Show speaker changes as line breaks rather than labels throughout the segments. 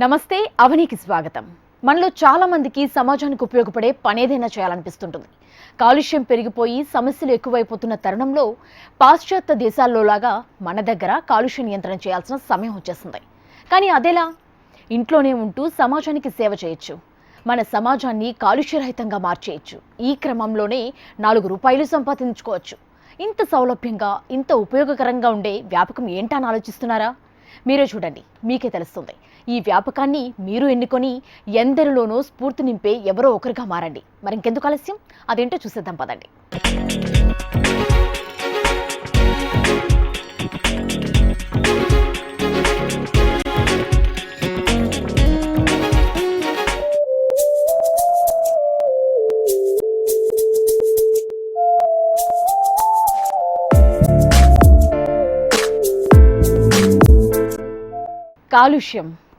నమస్తే, అవనికి స్వాగతం. మనలో చాలా మందికి సమాజానికి ఉపయోగపడే పనేదైనా చేయాలనిపిస్తుంటుంది. కాలుష్యం పెరిగిపోయి సమస్యలు ఎక్కువైపోతున్న తరుణంలో పాశ్చాత్య దేశాల్లోలాగా మన దగ్గర కాలుష్య నియంత్రణ చేయాల్సిన సమయం వచ్చేస్తుంది. కానీ అదెలా? ఇంట్లోనే ఉంటూ సమాజానికి సేవ చేయొచ్చు. మన సమాజాన్ని కాలుష్యరహితంగా మార్చేయచ్చు. ఈ క్రమంలోనే 4 రూపాయలు సంపాదించుకోవచ్చు. ఇంత సౌలభ్యంగా, ఇంత ఉపయోగకరంగా ఉండే వ్యాపకం ఏంటని ఆలోచిస్తున్నారా? మీరే చూడండి, మీకే తెలుస్తుంది. ఈ వ్యాపకాన్ని మీరు ఎన్నుకొని ఎందరిలోనో స్ఫూర్తి నింపే ఎవరో ఒకరిగా మారండి. మరి ఇంకెందుకు ఆలస్యం, అదేంటో చూసేద్దాం పదండి.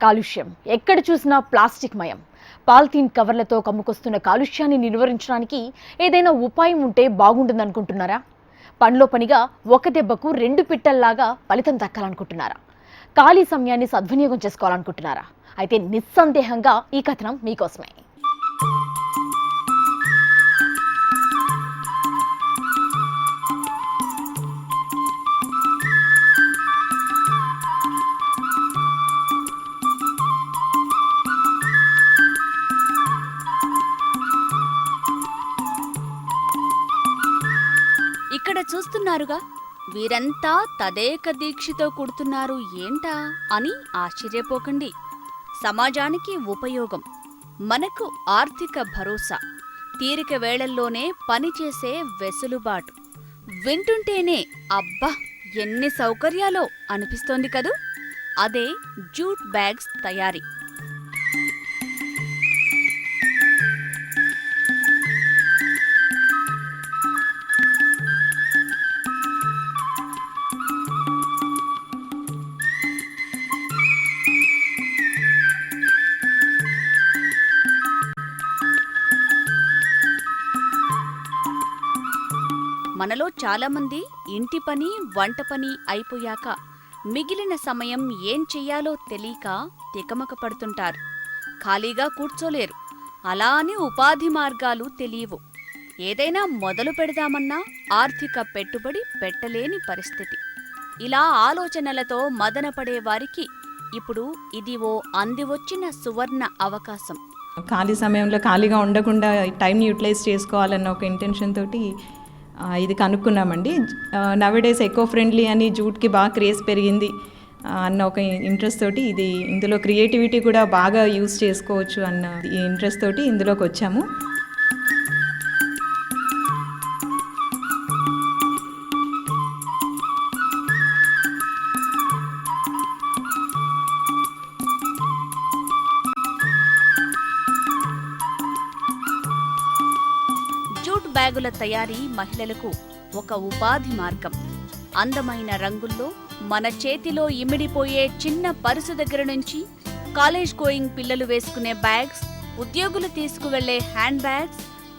కాలుష్యం ఎక్కడ చూసినా ప్లాస్టిక్ మయం. పాలిథీన్ కవర్లతో కమ్ముకొస్తున్న కాలుష్యాన్ని నిలువరించడానికి ఏదైనా ఉపాయం ఉంటే బాగుంటుందనుకుంటున్నారా? పనిలో పనిగా ఒక దెబ్బకు 2 పిట్టల్లాగా ఫలితం దక్కాలనుకుంటున్నారా? ఖాళీ సమయాన్ని సద్వినియోగం చేసుకోవాలనుకుంటున్నారా? అయితే నిస్సందేహంగా ఈ కథనం మీకోసమే.
ఇక్కడ చూస్తున్నారుగా, వీరంతా తదేక దీక్షతో కుడుతున్నారు ఏంటా అని ఆశ్చర్యపోకండి. సమాజానికి ఉపయోగం, మనకు ఆర్థిక భరోసా, తీరిక వేళల్లోనే పనిచేసే వెసులుబాటు. వింటుంటేనే అబ్బా ఎన్ని సౌకర్యాలో అనిపిస్తోంది కదూ. అదే జూట్ బ్యాగ్స్ తయారీ. మనలో చాలామంది ఇంటి పని, వంట పని అయిపోయాక మిగిలిన సమయం ఏం చెయ్యాలో తెలియక తికమక పడుతుంటారు. ఖాళీగా కూర్చోలేరు. అలా అని ఉపాధి మార్గాలు తెలియవు. ఏదైనా మొదలు పెడదామన్నా ఆర్థిక పెట్టుబడి పెట్టలేని పరిస్థితి. ఇలా ఆలోచనలతో మదనపడే వారికి ఇప్పుడు ఇది ఓ అందివచ్చిన సువర్ణ అవకాశం.
ఖాళీ సమయంలో ఖాళీగా ఉండకుండా టైంని యూటిలైజ్ చేసుకోవాలన్న ఒక ఇంటెన్షన్ తోటి ఇది కనుక్కున్నామండి. నవేడేస్ ఎకో ఫ్రెండ్లీ అని జూట్కి బాగా క్రేజ్ పెరిగింది అన్న ఒక ఇంట్రెస్ట్ తోటి ఇందులో క్రియేటివిటీ కూడా బాగా యూజ్ చేసుకోవచ్చు అన్న ఈ ఇంట్రెస్ట్ తోటి ఇందులోకి వచ్చాము.
జూట్ బ్యాగుల తయారీ మహిళలకు ఒక ఉపాధి మార్గం. అందమైన రంగుల్లో మన చేతిలో ఇమిడిపోయే చిన్న పరుసు దగ్గర నుంచి కాలేజ్ గోయింగ్ పిల్లలు వేసుకునే బ్యాగ్స్, ఉద్యోగులు తీసుకువెళ్లే హ్యాండ్ బ్యాగ్స్,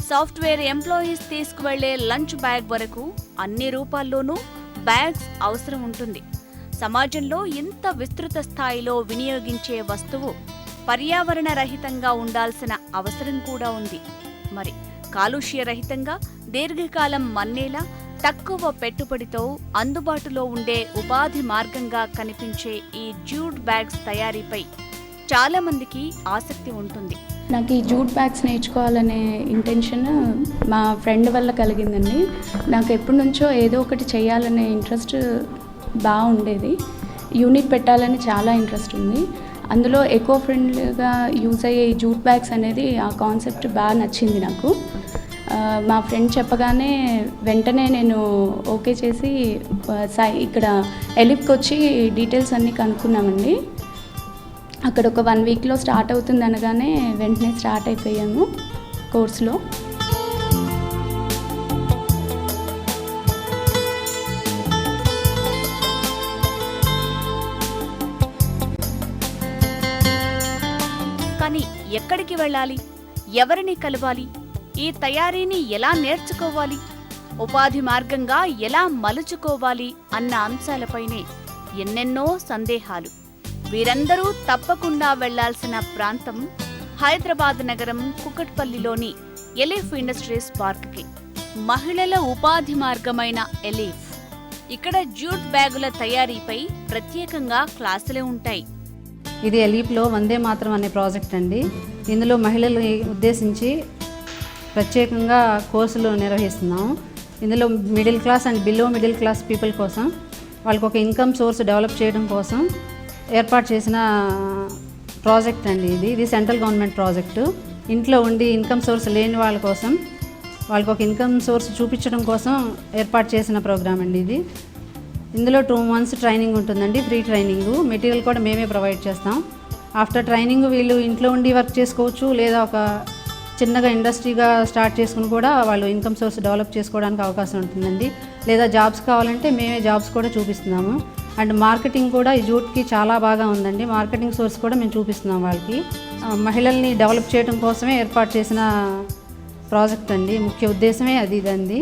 సాఫ్ట్వేర్ ఎంప్లాయీస్ తీసుకువెళ్లే లంచ్ బ్యాగ్ వరకు అన్ని రూపాల్లోనూ బ్యాగ్స్ అవసరం ఉంటుంది. సమాజంలో ఇంత విస్తృత స్థాయిలో వినియోగించే వస్తువు పర్యావరణ రహితంగా ఉండాల్సిన అవసరం కూడా ఉంది. మరి కాలుష్యరహితంగా దీర్ఘకాలం మన్నేలా తక్కువ పెట్టుబడితో అందుబాటులో ఉండే ఉపాధి మార్గంగా కనిపించే ఈ జూట్ బ్యాగ్స్ తయారీపై చాలా మందికి ఆసక్తి ఉంటుంది.
నాకు ఈ జూట్ బ్యాగ్స్ నేర్చుకోవాలనే ఇంటెన్షన్ మా ఫ్రెండ్ వల్ల కలిగిందండి. నాకు ఎప్పటి నుంచో ఏదో ఒకటి చేయాలనే ఇంట్రెస్ట్ బాగుండేది. యూనిట్ పెట్టాలని చాలా ఇంట్రెస్ట్ ఉంది. అందులో ఎకో ఫ్రెండ్లీగా యూజ్ అయ్యే ఈ జూట్ బ్యాగ్స్ అనేది ఆ కాన్సెప్ట్ బాగా నచ్చింది నాకు. మా ఫ్రెండ్ చెప్పగానే వెంటనే నేను ఓకే చేసి ఇక్కడ ఎలిప్కి వచ్చి డీటెయిల్స్ అన్నీ కనుక్కున్నామండి. అక్కడ ఒక 1 వీక్లో స్టార్ట్ అవుతుంది అనగానే వెంటనే స్టార్ట్ అయిపోయాము కోర్సులో.
కానీ ఎక్కడికి వెళ్ళాలి, ఎవరిని కలవాలి, ఈ తయారీని ఎలా నేర్చుకోవాలి, ఉపాధి మార్గంగా ఎలా మలుచుకోవాలి అన్న అంశాలపైనే ఎన్నెన్నో సందేహాలు. వీరందరూ తప్పకుండా వెళ్లాల్సిన ప్రాంతం హైదరాబాద్ నగరం కుకట్పల్లిలోని ఎలీఫ్ ఇండస్ట్రీస్ పార్క్కి. మహిళల ఉపాధి మార్గమైన ఎలీఫ్. ఇక్కడ జూట్ బ్యాగుల తయారీపై ప్రత్యేకంగా క్లాసులే ఉంటాయి.
ఇది ఎలీఫ్లో వందే మాతరం అనే ప్రాజెక్ట్ అండి. ఇందులో మహిళల్ని ఉద్దేశించి ప్రత్యేకంగా కోర్సులు నిర్వహిస్తున్నాము. ఇందులో middle class and below middle class people కోసం వాళ్ళకి ఒక ఇన్కమ్ సోర్స్ డెవలప్ చేయడం కోసం ఏర్పాటు చేసిన ప్రాజెక్ట్ అండి. ఇది సెంట్రల్ గవర్నమెంట్ ప్రాజెక్టు. ఇంట్లో ఉండి ఇన్కమ్ సోర్స్ లేని వాళ్ళ కోసం వాళ్ళకి ఒక ఇన్కమ్ సోర్స్ చూపించడం కోసం ఏర్పాటు చేసిన ప్రోగ్రామ్ అండి ఇది. ఇందులో 2 months ట్రైనింగ్ ఉంటుందండి, ఫ్రీ ట్రైనింగ్. మెటీరియల్ కూడా మేమే ప్రొవైడ్ చేస్తాం. ఆఫ్టర్ ట్రైనింగ్ వీళ్ళు ఇంట్లో ఉండి వర్క్ చేసుకోవచ్చు, లేదా ఒక చిన్నగా ఇండస్ట్రీగా స్టార్ట్ చేసుకుని కూడా వాళ్ళు ఇన్కమ్ సోర్స్ డెవలప్ చేసుకోవడానికి అవకాశం ఉంటుందండి. లేదా జాబ్స్ కావాలంటే మేమే జాబ్స్ కూడా చూపిస్తున్నాము. అండ్ మార్కెటింగ్ కూడా ఈ జూట్కి చాలా బాగా ఉందండి. మార్కెటింగ్ సోర్స్ కూడా మేము చూపిస్తున్నాం వాళ్ళకి. మహిళల్ని డెవలప్ చేయడం కోసమే ఏర్పాటు చేసిన ప్రాజెక్ట్ అండి. ముఖ్య ఉద్దేశమే ఇదండి.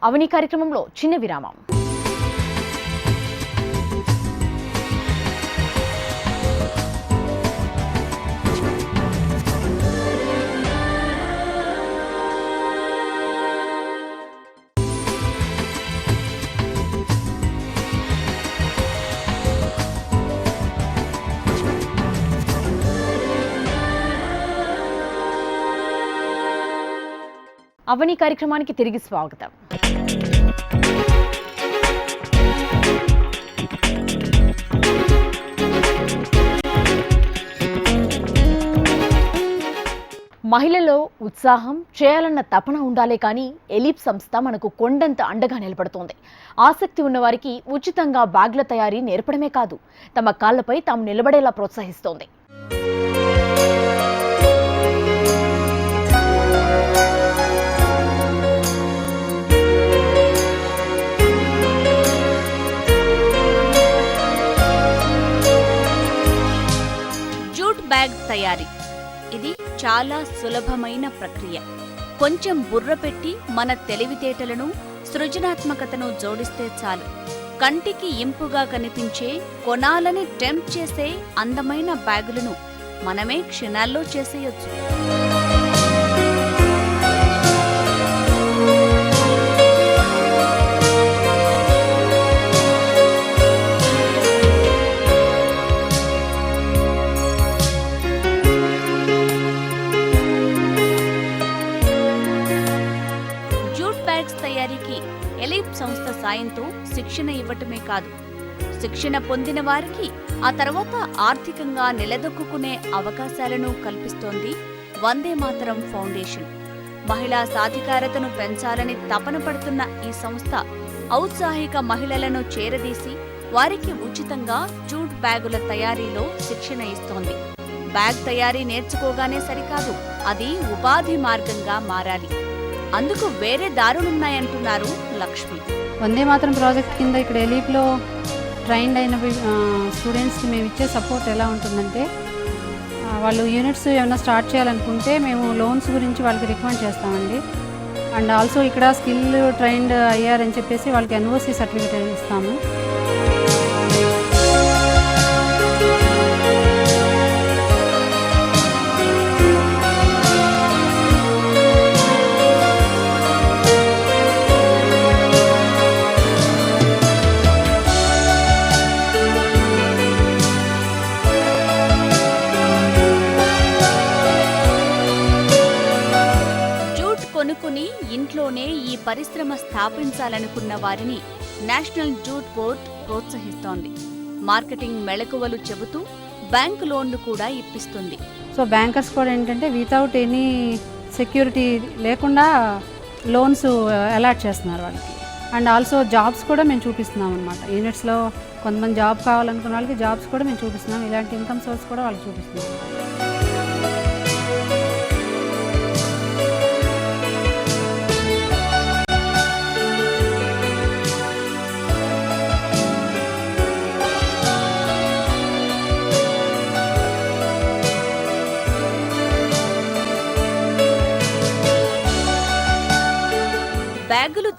అవని కార్యక్రమంలో చిన్న విరామం. అవని కార్యక్రమానికి తిరిగి స్వాగతం. మహిళల్లో ఉత్సాహం, చేయాలన్న తపన ఉండాలే కానీ ఎలీఫ్ సంస్థ మనకు కొండంత అండగా నిలబడుతోంది. ఆసక్తి ఉన్నవారికి ఉచితంగా బ్యాగుల తయారీ నేర్పడమే కాదు, తమ కాళ్లపై తాము నిలబడేలా ప్రోత్సహిస్తోంది.
జూట్ బ్యాగ్ తయారీ ఇది చాలా సులభమైన ప్రక్రియ. కొంచెం బుర్ర పెట్టి మన తెలివితేటలను, సృజనాత్మకతను జోడిస్తే చాలు. కంటికి ఇంపుగా కనిపించే, కొనాలని టెంప్ట్ చేసే అందమైన బ్యాగులను మనమే క్షణాల్లో చేసేయొచ్చు. తయారీకి ఎలీఫ్ సంస్థ సాయంతో శిక్షణ ఇవ్వటమే కాదు, శిక్షణ పొందిన వారికి ఆ తర్వాత ఆర్థికంగా నిలదొక్కునే అవకాశాలను కల్పిస్తోంది వందే మాతరం ఫౌండేషన్. మహిళా సాధికారతను పెంచాలని తపన పడుతున్న ఈ సంస్థ ఔత్సాహిక మహిళలను చేరదీసి వారికి ఉచితంగా జూట్ బ్యాగుల తయారీలో శిక్షణ ఇస్తోంది. బ్యాగ్ తయారీ నేర్చుకోగానే సరికాదు, అది ఉపాధి మార్గంగా మారాలి. అందుకు వేరే దారులున్నాయంటున్నారు లక్ష్మి.
వందే మాతరం ప్రాజెక్ట్ కింద ఇక్కడ ఎలీఫ్లో ట్రైన్డ్ అయిన స్టూడెంట్స్కి మేము ఇచ్చే సపోర్ట్ ఎలా ఉంటుందంటే, వాళ్ళు యూనిట్స్ ఏమైనా స్టార్ట్ చేయాలనుకుంటే మేము లోన్స్ గురించి వాళ్ళకి రికమెండ్ చేస్తామండి. అండ్ ఆల్సో ఇక్కడ స్కిల్ ట్రైన్డ్ అయ్యారని చెప్పేసి వాళ్ళకి ఎన్ఓసి సర్టిఫికేట్ ఇస్తాము.
కొనుక్కుని ఇంట్లోనే ఈ పరిశ్రమ స్థాపించాలనుకున్న వారిని నేషనల్ జూట్ బోర్డ్ ప్రోత్సహిస్తోంది. మార్కెటింగ్ మెళకువలు చెబుతూ బ్యాంకు లోన్లు కూడా ఇప్పిస్తుంది.
సో బ్యాంకర్స్ కూడా ఏంటంటే వితౌట్ ఎనీ సెక్యూరిటీ లేకుండా లోన్స్ అలాట్ చేస్తున్నారు వాళ్ళకి. అండ్ ఆల్సో జాబ్స్ కూడా మేము చూపిస్తున్నాం అనమాట. యూనిట్స్లో కొంతమంది జాబ్ కావాలనుకున్న వాళ్ళకి జాబ్స్ కూడా మేము చూపిస్తున్నాం. ఇలాంటి ఇన్కమ్ సోర్స్ కూడా వాళ్ళకి చూపిస్తున్నాం.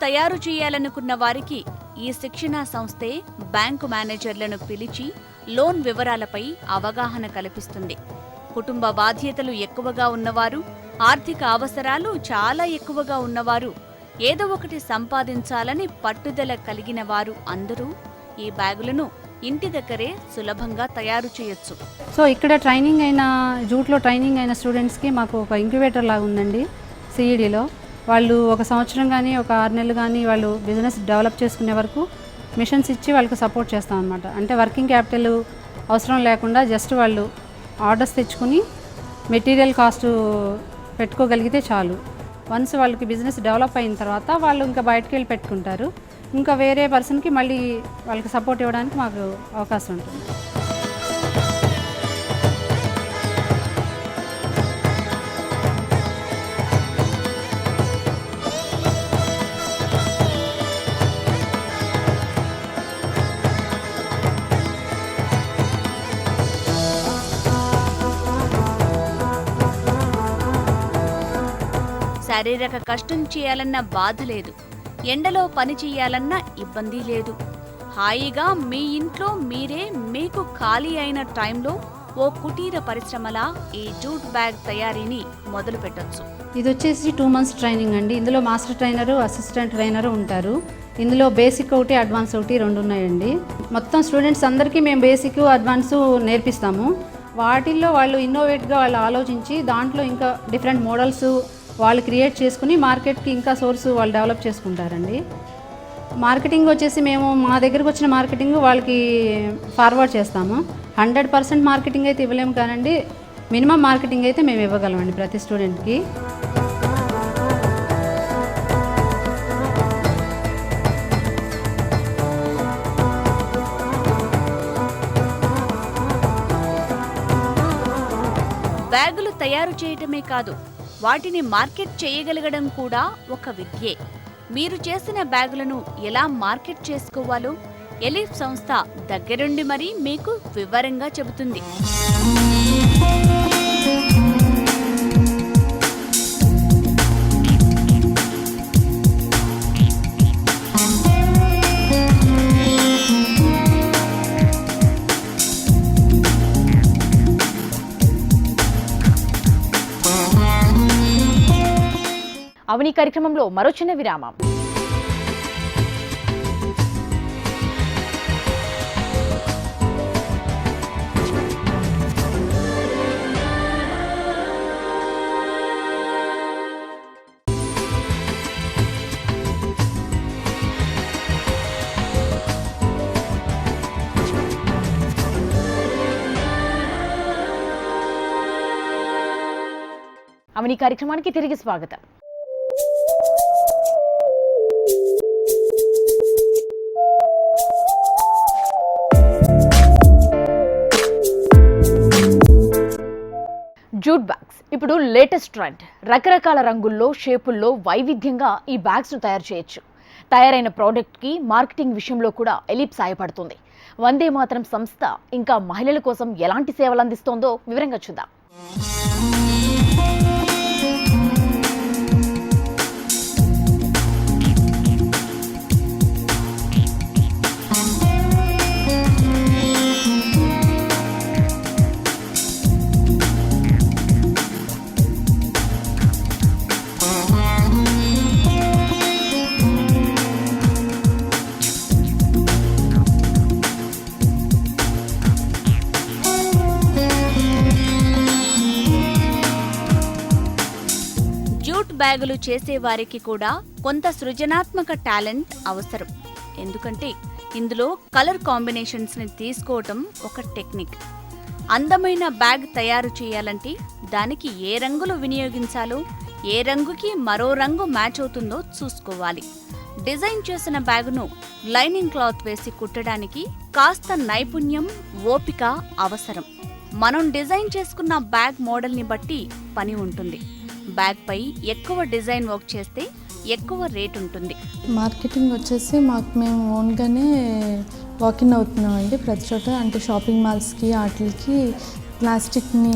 తయారు చేయాలనుకున్న వారికి ఈ శిక్షణా సంస్థే బ్యాంకు మేనేజర్లను పిలిచి లోన్ వివరాలపై అవగాహన కల్పిస్తుంది. కుటుంబ బాధ్యతలు ఎక్కువగా ఉన్నవారు, ఆర్థిక అవసరాలు చాలా ఎక్కువగా ఉన్నవారు, ఏదో ఒకటి సంపాదించాలని పట్టుదల కలిగిన వారు అందరూ ఈ బ్యాగులను ఇంటి దగ్గరే సులభంగా తయారు చేయొచ్చు.
సో ఇక్కడ జూట్లో ట్రైనింగ్ అయిన స్టూడెంట్స్కి మాకు ఒక ఇంక్యుబేటర్ లాగా ఉందండి సిఈడిలో. వాళ్ళు 1 సంవత్సరం కానీ 6 నెలలు కానీ వాళ్ళు బిజినెస్ డెవలప్ చేసుకునే వరకు మిషన్స్ ఇచ్చి వాళ్ళకి సపోర్ట్ చేస్తాం అనమాట. అంటే వర్కింగ్ క్యాపిటల్ అవసరం లేకుండా జస్ట్ వాళ్ళు ఆర్డర్స్ తెచ్చుకుని మెటీరియల్ కాస్ట్ పెట్టుకోగలిగితే చాలు. వన్స్ వాళ్ళకి బిజినెస్ డెవలప్ అయిన తర్వాత వాళ్ళు ఇంకా బయటకు వెళ్ళి పెట్టుకుంటారు. ఇంకా వేరే పర్సన్కి మళ్ళీ వాళ్ళకి సపోర్ట్ ఇవ్వడానికి మాకు అవకాశం ఉంటుంది.
శారీరక కష్టం చేయాలన్న బాధ లేదు, ఎండలో పని చేయాలన్న ఇబ్బంది లేదు. హాయిగా మీ ఇంట్లో మీరే మీకు ఖాళీ అయిన టైంలో ఓ కుటీర పరిశ్రమలా ఈ జూట్ బ్యాగ్ తయారీని మొదలు పెట్టొచ్చు.
ఇది వచ్చేసి 2 months ట్రైనింగ్ అండి. ఇందులో మాస్టర్ ట్రైనరు, అసిస్టెంట్ ట్రైనరు ఉంటారు. ఇందులో బేసిక్ ఒకటి, అడ్వాన్స్ ఒకటి 2 ఉన్నాయండి. మొత్తం స్టూడెంట్స్ అందరికీ మేము బేసిక్, అడ్వాన్స్ నేర్పిస్తాము. వాటిల్లో వాళ్ళు ఇన్నోవేట్గా వాళ్ళు ఆలోచించి దాంట్లో ఇంకా డిఫరెంట్ మోడల్స్ వాళ్ళు క్రియేట్ చేసుకుని మార్కెట్కి ఇంకా సోర్స్ వాళ్ళు డెవలప్ చేసుకుంటారండి. మార్కెటింగ్ వచ్చేసి మేము మా దగ్గరకు వచ్చిన మార్కెటింగ్ వాళ్ళకి ఫార్వర్డ్ చేస్తాము. 100% మార్కెటింగ్ అయితే ఇవ్వలేము కానండి, మినిమం మార్కెటింగ్ అయితే మేము ఇవ్వగలమండి ప్రతి స్టూడెంట్కి.
బ్యాగులు తయారు చేయటమే కాదు, వాటిని మార్కెట్ చేయగలగడం కూడా ఒక విద్యే. మీరు చేసిన బ్యాగులను ఎలా మార్కెట్ చేసుకోవాలో ఎలీఫ్ సంస్థ దగ్గరుండి మరీ మీకు వివరంగా చెబుతుంది.
అవని కార్యక్రమంలో మరో చిన్న విరామం. అవని కార్యక్రమానికి తిరిగి స్వాగతం. జూట్ బ్యాగ్స్ ఇప్పుడు లేటెస్ట్ ట్రెండ్. రకరకాల రంగుల్లో, షేపుల్లో వైవిధ్యంగా ఈ బ్యాగ్స్ తయారు చేయొచ్చు. తయారైన ప్రోడక్ట్కి మార్కెటింగ్ విషయంలో కూడా ఎలీప్ సాయపడుతుంది. వందే మాతరం సంస్థ ఇంకా మహిళల కోసం ఎలాంటి సేవలు అందిస్తోందో వివరంగా చూద్దాం.
బ్యాగులు చేసేవారికి కూడా కొంత సృజనాత్మక టాలెంట్ అవసరం. ఎందుకంటే ఇందులో కలర్ కాంబినేషన్స్ని తీసుకోవటం ఒక టెక్నిక్. అందమైన బ్యాగ్ తయారు చేయాలంటే దానికి ఏ రంగులు వినియోగించాలో, ఏ రంగుకి మరో రంగు మ్యాచ్ అవుతుందో చూసుకోవాలి. డిజైన్ చేసిన బ్యాగును లైనింగ్ క్లాత్ వేసి కుట్టడానికి కాస్త నైపుణ్యం, ఓపిక అవసరం. మనం డిజైన్ చేసుకున్న బ్యాగ్ మోడల్ని బట్టి పని ఉంటుంది. బ్యాగ్ పై ఎక్కువ డిజైన్ వర్క్ చేస్తే ఎక్కువ రేట్ ఉంటుంది.
మార్కెటింగ్ వచ్చేసి మేము ఓన్గానే వాకిన్ అవుతున్నామండి ప్రతి చోట. అంటే షాపింగ్ మాల్స్కి వాటికి ప్లాస్టిక్ని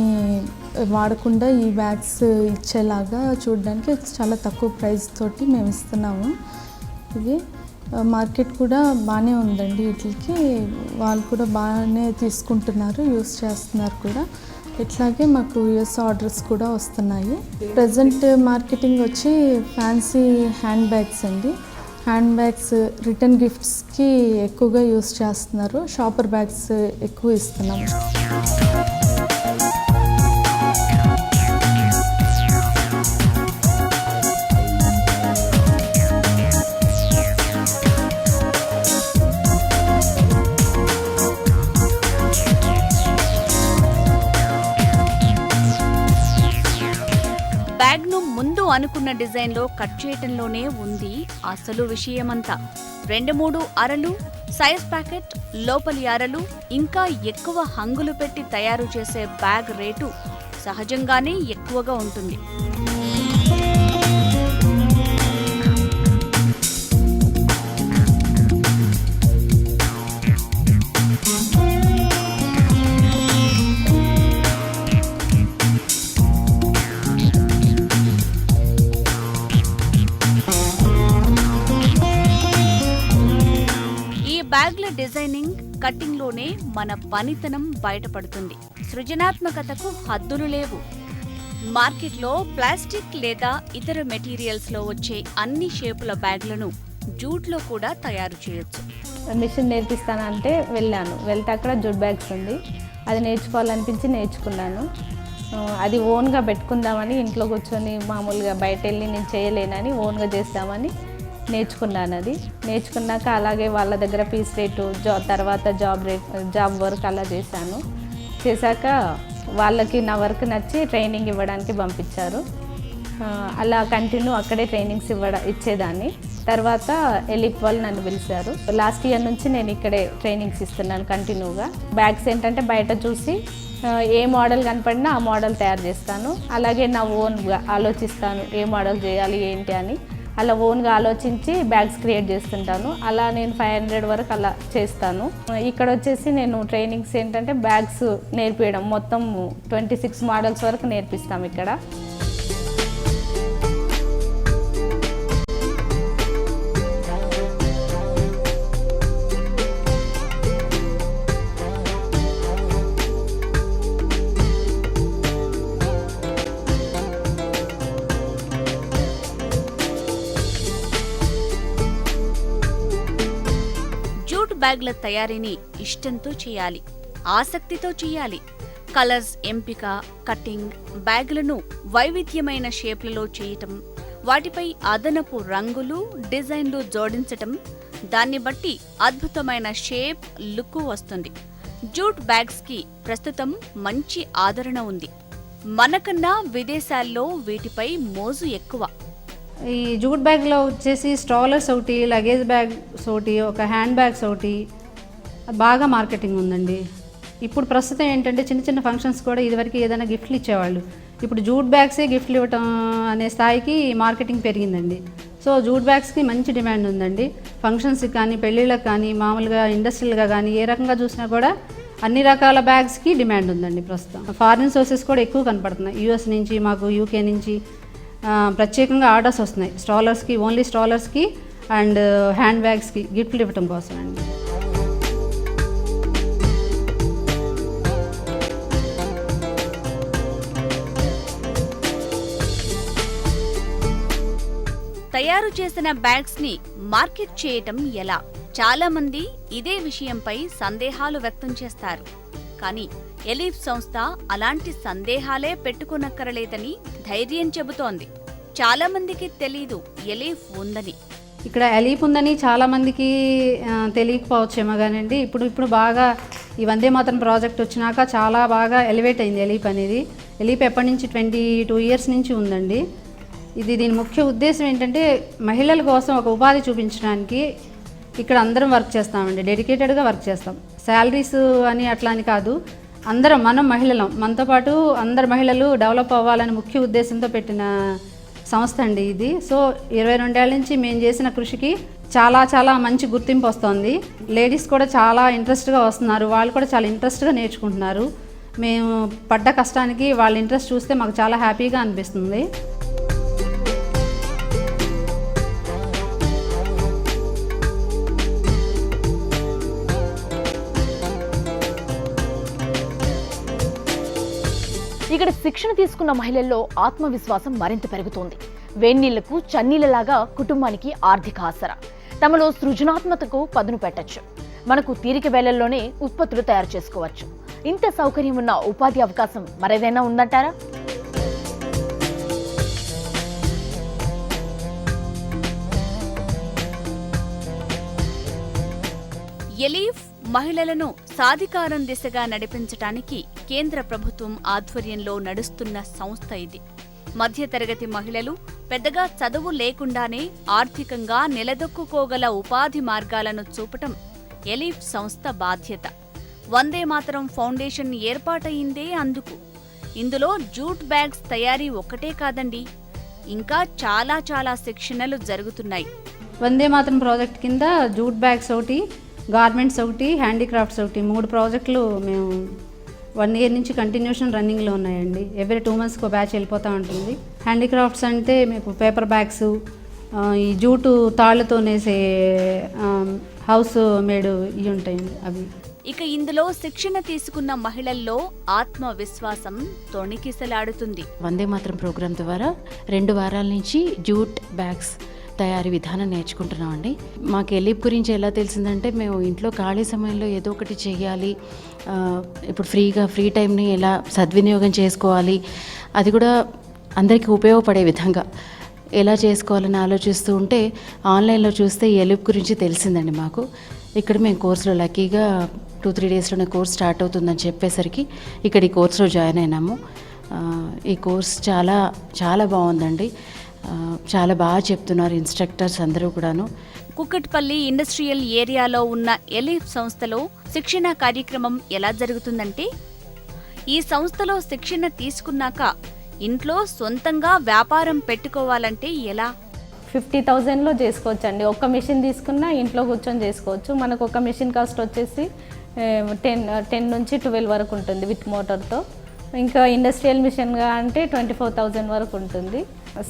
వాడకుండా ఈ బ్యాగ్స్ ఇచ్చేలాగా చూడడానికి చాలా తక్కువ ప్రైస్ తోటి మేము ఇస్తున్నాము. ఇవి మార్కెట్ కూడా బాగానే ఉందండి. వీటికి వాళ్ళు కూడా బాగానే తీసుకుంటున్నారు, యూస్ చేస్తున్నారు కూడా. ఇట్లాగే మాకు యూఎస్ ఆర్డర్స్ కూడా వస్తున్నాయి. ప్రజెంట్ మార్కెటింగ్ వచ్చి ఫ్యాన్సీ హ్యాండ్ బ్యాగ్స్ అండి. హ్యాండ్ బ్యాగ్స్ రిటర్న్ గిఫ్ట్స్కి ఎక్కువగా యూస్ చేస్తున్నారు. షాపర్ బ్యాగ్స్ ఎక్కువ ఇస్తున్నాము.
బ్యాగ్ను ముందు అనుకున్న డిజైన్లో కట్ చేయటంలోనే ఉంది అసలు విషయమంతా. 2-3 అరలు, సైజ్ ప్యాకెట్, లోపలి అరలు, ఇంకా ఎక్కువ హంగులు పెట్టి తయారు చేసే బ్యాగ్ రేటు సహజంగానే ఎక్కువగా ఉంటుంది. బ్యాగ్ల డిజైనింగ్, కట్టింగ్లోనే మన పనితనం బయటపడుతుంది. సృజనాత్మకతకు హద్దులు లేవు. మార్కెట్లో ప్లాస్టిక్ లేదా ఇతర మెటీరియల్స్లో వచ్చే అన్ని షేపుల బ్యాగ్లను జూట్లో కూడా తయారు చేయొచ్చు.
మిషన్ నేర్పిస్తానంటే వెళ్తే అక్కడ జూట్ బ్యాగ్స్ ఉంది, అది నేర్చుకోవాలనిపించి నేర్చుకున్నాను. అది ఓన్గా పెట్టుకుందామని ఇంట్లో కూర్చొని మామూలుగా బయట వెళ్ళి నేను చేయలేనని ఓన్గా చేద్దామని నేర్చుకున్నాను. అది నేర్చుకున్నాక అలాగే వాళ్ళ దగ్గర పీస్ రేటు, తర్వాత జాబ్ వర్క్ అలా చేశాక వాళ్ళకి నా వర్క్ నచ్చి ట్రైనింగ్ ఇవ్వడానికి పంపించారు. అలా కంటిన్యూ అక్కడే ట్రైనింగ్స్ ఇచ్చేదాన్ని. తర్వాత ఎలిప్ వాళ్ళు నన్ను పిలిచారు. లాస్ట్ ఇయర్ నుంచి నేను ఇక్కడే ట్రైనింగ్స్ ఇస్తున్నాను కంటిన్యూగా. బ్యాగ్స్ ఏంటంటే బయట చూసి ఏ మోడల్ కనపడినా ఆ మోడల్ తయారు చేస్తాను. అలాగే నా ఓన్గా ఆలోచిస్తాను ఏ మోడల్ చేయాలి ఏంటి అని. అలా ఓన్గా ఆలోచించి బ్యాగ్స్ క్రియేట్ చేస్తుంటాను. అలా నేను 500 వరకు అలా చేస్తాను. ఇక్కడ వచ్చేసి నేను ట్రైనింగ్స్ ఏంటంటే బ్యాగ్స్ నేర్పించడం, మొత్తం 26 మోడల్స్ వరకు నేర్పిస్తాం ఇక్కడ.
బ్యాగ్ల తయారీని ఇష్టంతో చేయాలి, ఆసక్తితో చేయాలి. కలర్స్ ఎంపిక, కటింగ్, బ్యాగులను వైవిధ్యమైన షేప్లలో చేయటం, వాటిపై అదనపు రంగులు, డిజైన్లు జోడించటం, దాన్ని బట్టి అద్భుతమైన షేప్, లుక్ వస్తుంది. జూట్ బ్యాగ్స్కి ప్రస్తుతం మంచి ఆదరణ ఉంది. మనకన్నా విదేశాల్లో వీటిపై మోజు ఎక్కువ.
ఈ జూట్ బ్యాగ్లో వచ్చేసి స్ట్రాలర్స్ ఒకటి, లగేజ్ బ్యాగ్స్ ఒకటి, ఒక హ్యాండ్ బ్యాగ్స్ ఒకటి బాగా మార్కెటింగ్ ఉందండి. ఇప్పుడు ప్రస్తుతం ఏంటంటే చిన్న చిన్న ఫంక్షన్స్ కూడా ఇదివరకు ఏదైనా గిఫ్ట్లు ఇచ్చేవాళ్ళు. ఇప్పుడు జూట్ బ్యాగ్సే గిఫ్ట్లు ఇవ్వటం అనే స్థాయికి మార్కెటింగ్ పెరిగిందండి. సో జూట్ బ్యాగ్స్కి మంచి డిమాండ్ ఉందండి. ఫంక్షన్స్కి కానీ, పెళ్ళిళ్ళకి కానీ, మామూలుగా ఇండస్ట్రియల్గా కానీ ఏ రకంగా చూసినా కూడా అన్ని రకాల బ్యాగ్స్కి డిమాండ్ ఉందండి ప్రస్తుతం. ఫారిన్ సోర్సెస్ కూడా ఎక్కువ కనపడుతున్నాయి. యూఎస్ నుంచి, మాకు యూకే నుంచి ప్రత్యేకంగా ఆర్డర్స్ వస్తున్నాయి స్ట్రాలర్స్కి, ఓన్లీ స్ట్రాలర్స్కి అండ్ హ్యాండ్ బ్యాగ్స్కి గిఫ్ట్లు ఇవ్వటం కోసం అండి.
తయారు చేసిన బ్యాగ్స్ని మార్కెట్ చేయటం ఎలా? చాలా మంది ఇదే విషయంపై సందేహాలు వ్యక్తం చేస్తారు. కానీ ఎలీఫ్ సంస్థ అలాంటి సందేహాలే పెట్టుకోనక్కరలేదని ధైర్యం చెబుతోంది. చాలా మందికి తెలీదు ఎలీఫ్ ఉందని.
ఇక్కడ ఎలీఫ్ ఉందని చాలామందికి తెలియకపోవచ్చేమో కానండి. ఇప్పుడు బాగా ఈ వందే మాతరం ప్రాజెక్ట్ వచ్చినాక చాలా బాగా ఎలివేట్ అయింది ఎలీఫ్ అనేది. ఎలీఫ్ ఎప్పటి నుంచి 22 ఇయర్స్ నుంచి ఉందండి. దీని ముఖ్య ఉద్దేశం ఏంటంటే మహిళల కోసం ఒక ఉపాధి చూపించడానికి ఇక్కడ అందరం వర్క్ చేస్తామండి. డెడికేటెడ్గా వర్క్ చేస్తాం. శాలరీస్ అని అట్లా అని కాదు, మనం మహిళలం, మనతో పాటు అందరు మహిళలు డెవలప్ అవ్వాలని ముఖ్య ఉద్దేశంతో పెట్టిన సంస్థ అండి ఇది. సో 22 ఏళ్ళ నుంచి మేము చేసిన కృషికి చాలా మంచి గుర్తింపు వస్తుంది. లేడీస్ కూడా చాలా ఇంట్రెస్ట్గా వస్తున్నారు, వాళ్ళు కూడా చాలా ఇంట్రెస్ట్గా నేర్చుకుంటున్నారు. మేము పడ్డ కష్టానికి వాళ్ళ ఇంట్రెస్ట్ చూస్తే మాకు చాలా హ్యాపీగా అనిపిస్తుంది.
ఇక్కడ శిక్షణ తీసుకున్న మహిళల్లో ఆత్మవిశ్వాసం మరింత పెరుగుతోంది. వేన్నీళ్లకు చన్నీళ్లలాగా కుటుంబానికి ఆర్థిక ఆసరా. తమలో సృజనాత్మకతకు పదును పెట్టచ్చు. మనకు తీరిక వేళల్లోనే ఉత్పత్తులు తయారు చేసుకోవచ్చు. ఇంత సౌకర్యం ఉన్న ఉపాధి అవకాశం మరేదైనా ఉందంటారా?
ఎలీఫ్ మహిళలను సాధికారం దిశగా నడిపించటానికి కేంద్ర ప్రభుత్వం ఆధ్వర్యంలో నడుస్తున్న సంస్థ ఇది. మధ్యతరగతి మహిళలు పెద్దగా చదువు లేకుండానే ఆర్థికంగా నిలదొక్కుకోగల ఉపాధి మార్గాలను చూపటం ఎలీఫ్ సంస్థ బాధ్యత. వందే మాతరం ఫౌండేషన్ ఏర్పాటయిందే అందుకు. ఇందులో జూట్ బ్యాగ్స్ తయారీ ఒక్కటే కాదండి, ఇంకా చాలా శిక్షణలు జరుగుతున్నాయి.
వందే మాతరం ప్రాజెక్ట్ కింద జూట్ బ్యాగ్స్ ఒకటి, గార్మెంట్స్ ఒకటి, హ్యాండీక్రాఫ్ట్స్ ఒకటి 3 ప్రాజెక్టులు మేము 1 ఇయర్ నుంచి కంటిన్యూషన్ రన్నింగ్లో ఉన్నాయండి. ఎవ్రీ 2 మంత్స్కి ఒక బ్యాచ్ వెళ్ళిపోతూ ఉంటుంది. హ్యాండీక్రాఫ్ట్స్ అంటే మీకు పేపర్ బ్యాగ్స్, ఈ జూటు తాళ్ళతో నేసే హౌస్ మేడ్ ఇవి ఉంటాయండి అవి.
ఇక ఇందులో శిక్షణ తీసుకున్న మహిళల్లో ఆత్మవిశ్వాసం తొణికిసలాడుతుంది.
వందే మాతరం ప్రోగ్రాం ద్వారా 2 వారాల నుంచి జూట్ బ్యాగ్స్ తయారీ విధానం నేర్చుకుంటున్నామండి. మాకు ఎలీఫ్ గురించి ఎలా తెలిసిందంటే, మేము ఇంట్లో ఖాళీ సమయంలో ఏదో ఒకటి చేయాలి, ఇప్పుడు ఫ్రీ టైంని ఎలా సద్వినియోగం చేసుకోవాలి, అది కూడా అందరికీ ఉపయోగపడే విధంగా ఎలా చేసుకోవాలని ఆలోచిస్తూ ఉంటే ఆన్లైన్లో చూస్తే ఎలీఫ్ గురించి తెలిసిందండి మాకు. ఇక్కడ మేము కోర్సులో లక్కీగా 2-3 డేస్లోనే కోర్స్ స్టార్ట్ అవుతుందని చెప్పేసరికి ఇక్కడ ఈ కోర్సులో జాయిన్ అయినాము. ఈ కోర్స్ చాలా బాగుందండి. చాలా బాగా చెప్తున్నారు ఇన్స్ట్రక్టర్స్ అందరూ కూడాను.
కుక్కట్పల్లి ఇండస్ట్రియల్ ఏరియాలో ఉన్న ఎలీఫ్ సంస్థలో శిక్షణ కార్యక్రమం ఎలా జరుగుతుందంటే, ఈ సంస్థలో శిక్షణ తీసుకున్నాక ఇంట్లో సొంతంగా వ్యాపారం పెట్టుకోవాలంటే ఎలా?
50,000లో చేసుకోవచ్చండి. ఒక్క మిషన్ తీసుకున్నా ఇంట్లో కూర్చొని చేసుకోవచ్చు. మనకు ఒక మిషన్ కాస్ట్ వచ్చేసి 10 నుంచి 12 వరకు ఉంటుంది విత్ మోటార్తో. ఇంకా ఇండస్ట్రియల్ మిషన్గా అంటే 24,000 వరకు ఉంటుంది.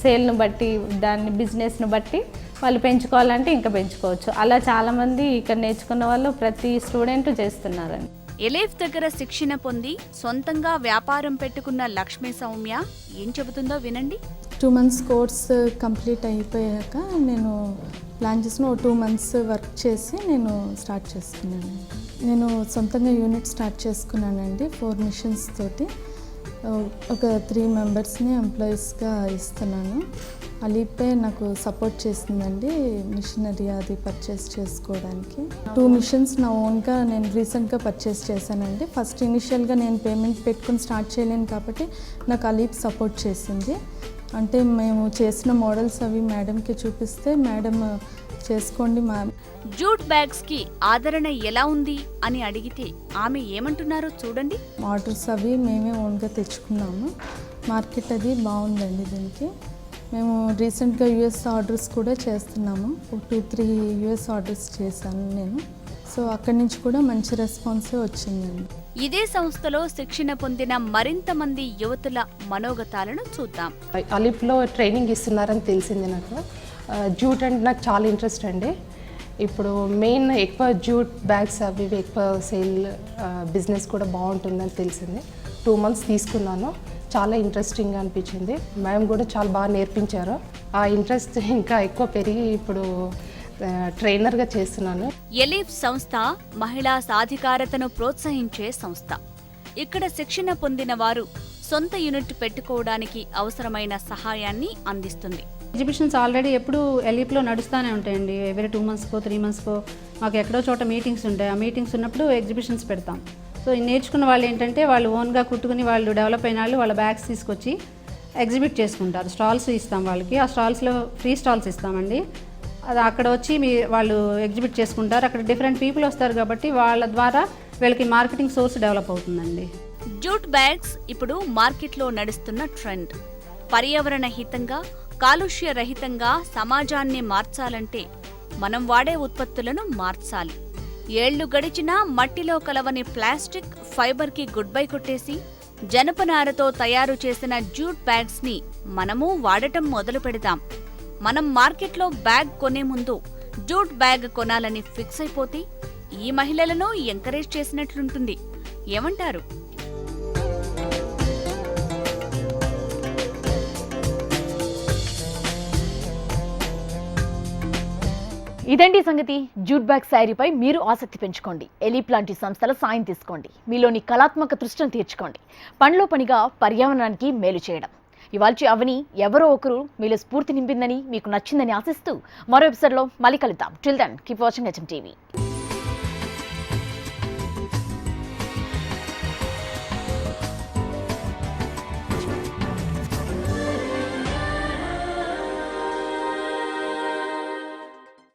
సేల్ను బట్టి, దాన్ని బిజినెస్ను బట్టి వాళ్ళు పెంచుకోవాలంటే ఇంకా పెంచుకోవచ్చు. అలా చాలామంది ఇక్కడ నేర్చుకున్న వాళ్ళు ప్రతి స్టూడెంట్ చేస్తున్నారండి.
ఎలీఫ్ దగ్గర శిక్షణ పొంది సొంతంగా వ్యాపారం పెట్టుకున్న లక్ష్మీ సౌమ్య ఏం చెబుతుందో వినండి.
2 మంత్స్ కోర్స్ కంప్లీట్ అయిపోయాక నేను ప్లాన్ చేసిన 2 మంత్స్ వర్క్ చేసి నేను స్టార్ట్ చేసుకున్నాను. నేను సొంతంగా యూనిట్ స్టార్ట్ చేసుకున్నానండి. 4 మిషన్స్ తోటి ఒక 3 మెంబర్స్ని ఎంప్లాయీస్గా ఇస్తున్నాను. అలీపే నాకు సపోర్ట్ చేసిందండి మిషనరీ అది పర్చేస్ చేసుకోవడానికి. 2 మిషన్స్ నా ఓన్గా నేను రీసెంట్గా పర్చేస్ చేశానండి. ఫస్ట్ ఇనిషియల్గా నేను పేమెంట్ పెట్టుకుని స్టార్ట్ చేయలేను కాబట్టి నాకు అలీప్ సపోర్ట్ చేసింది. అంటే మేము చేసిన మోడల్స్ అవి మేడంకి చూపిస్తే మేడం చేసుకోండి మా.
జూట్ బ్యాగ్స్ కి ఆదరణ ఎలా ఉంది అని అడిగితే ఆమె ఏమంటున్నారో చూడండి.
ఆర్డర్స్ అవి మేమే ఓన్గా తెచ్చుకున్నాము. మార్కెట్ అది బాగుందండి దీనికి. మేము రీసెంట్గా యుఎస్ ఆర్డర్స్ కూడా చేస్తున్నాము. 2-3 యుఎస్ ఆర్డర్స్ చేశాను నేను. సో అక్కడి నుంచి కూడా మంచి రెస్పాన్సే వచ్చిందండి.
ఇదే సంస్థలో శిక్షణ పొందిన మరింత మంది యువతుల మనోగతాలను చూద్దాం.
అలీప్లో ట్రైనింగ్ ఇస్తున్నారని తెలిసింది నాకు. జూట్ అంటే నాకు చాలా ఇంట్రెస్ట్ అండి. ఇప్పుడు మెయిన్ ఎక్కువ జూట్ బ్యాగ్స్ అవి ఎక్కువ సేల్ బిజినెస్ కూడా బాగుంటుందని తెలిసింది. 2 మంత్స్ తీసుకున్నాను. చాలా ఇంట్రెస్టింగ్గా అనిపించింది. మ్యామ్ కూడా చాలా బాగా నేర్పించారు. ఆ ఇంట్రెస్ట్ ఇంకా ఎక్కువ పెరిగి ఇప్పుడు ట్రైనర్గా చేస్తున్నాను.
ఎలీఫ్ సంస్థ మహిళా సాధికారతను ప్రోత్సహించే సంస్థ. ఇక్కడ శిక్షణ పొందిన వారు సొంత యూనిట్ పెట్టుకోవడానికి అవసరమైన సహాయాన్ని అందిస్తుంది.
ఎగ్జిబిషన్స్ ఆల్రెడీ ఎప్పుడు ఎలీప్లో నడుస్తూనే ఉంటాయండి. ఎవరీ 2 మంత్స్కో 3 మంత్స్కో మాకు ఎక్కడో చోట మీటింగ్స్ ఉంటాయి. ఆ మీటింగ్స్ ఉన్నప్పుడు ఎగ్జిబిషన్స్ పెడతాం. సో నేర్చుకున్న వాళ్ళు ఏంటంటే వాళ్ళు ఓన్గా కుట్టుకుని వాళ్ళు డెవలప్ అయిన వాళ్ళు వాళ్ళ బ్యాగ్స్ తీసుకొచ్చి ఎగ్జిబిట్ చేసుకుంటారు. స్టాల్స్ ఇస్తాం వాళ్ళకి. ఆ స్టాల్స్లో ఫ్రీ స్టాల్స్ ఇస్తామండి. అది అక్కడ వచ్చి వాళ్ళు ఎగ్జిబిట్ చేసుకుంటారు. అక్కడ డిఫరెంట్ పీపుల్ వస్తారు కాబట్టి వాళ్ళ ద్వారా వీళ్ళకి మార్కెటింగ్ సోర్స్ డెవలప్ అవుతుందండి.
జూట్ బ్యాగ్స్ ఇప్పుడు మార్కెట్లో నడుస్తున్న ట్రెండ్. పర్యావరణ హితంగా, కాలుష్య రహితంగా సమాజాన్ని మార్చాలంటే మనం వాడే ఉత్పత్తులను మార్చాలి. ఏళ్లు గడిచినా మట్టిలో కలవని ప్లాస్టిక్, ఫైబర్కి గుడ్ బై కొట్టేసి జనపనారతో తయారు చేసిన జూట్ బ్యాగ్స్ ని మనము వాడటం మొదలు పెడదాం. మనం మార్కెట్లో బ్యాగ్ కొనే ముందు జూట్ బ్యాగ్ కొనాలని ఫిక్స్ అయిపోతే ఈ మహిళలను ఎంకరేజ్ చేసినట్లుంటుంది. ఏమంటారు?
ఇదండి సంగతి. జూట్ బ్యాగ్ శారీపై మీరు ఆసక్తి పెంచుకోండి. ఎలీప్ లాంటి సంస్థల సాయం తీసుకోండి. మీలోని కళాత్మక తృష్టిని తీర్చుకోండి. పనిలో పనిగా పర్యావరణానికి మేలు చేయడం. ఇవాల్చి అవని ఎవరో ఒకరు మీలో స్ఫూర్తి నింపిందని, మీకు నచ్చిందని ఆశిస్తూ మరో ఎపిసోడ్లో మళ్ళీ కలుద్దాం. Till then keep watching HM TV.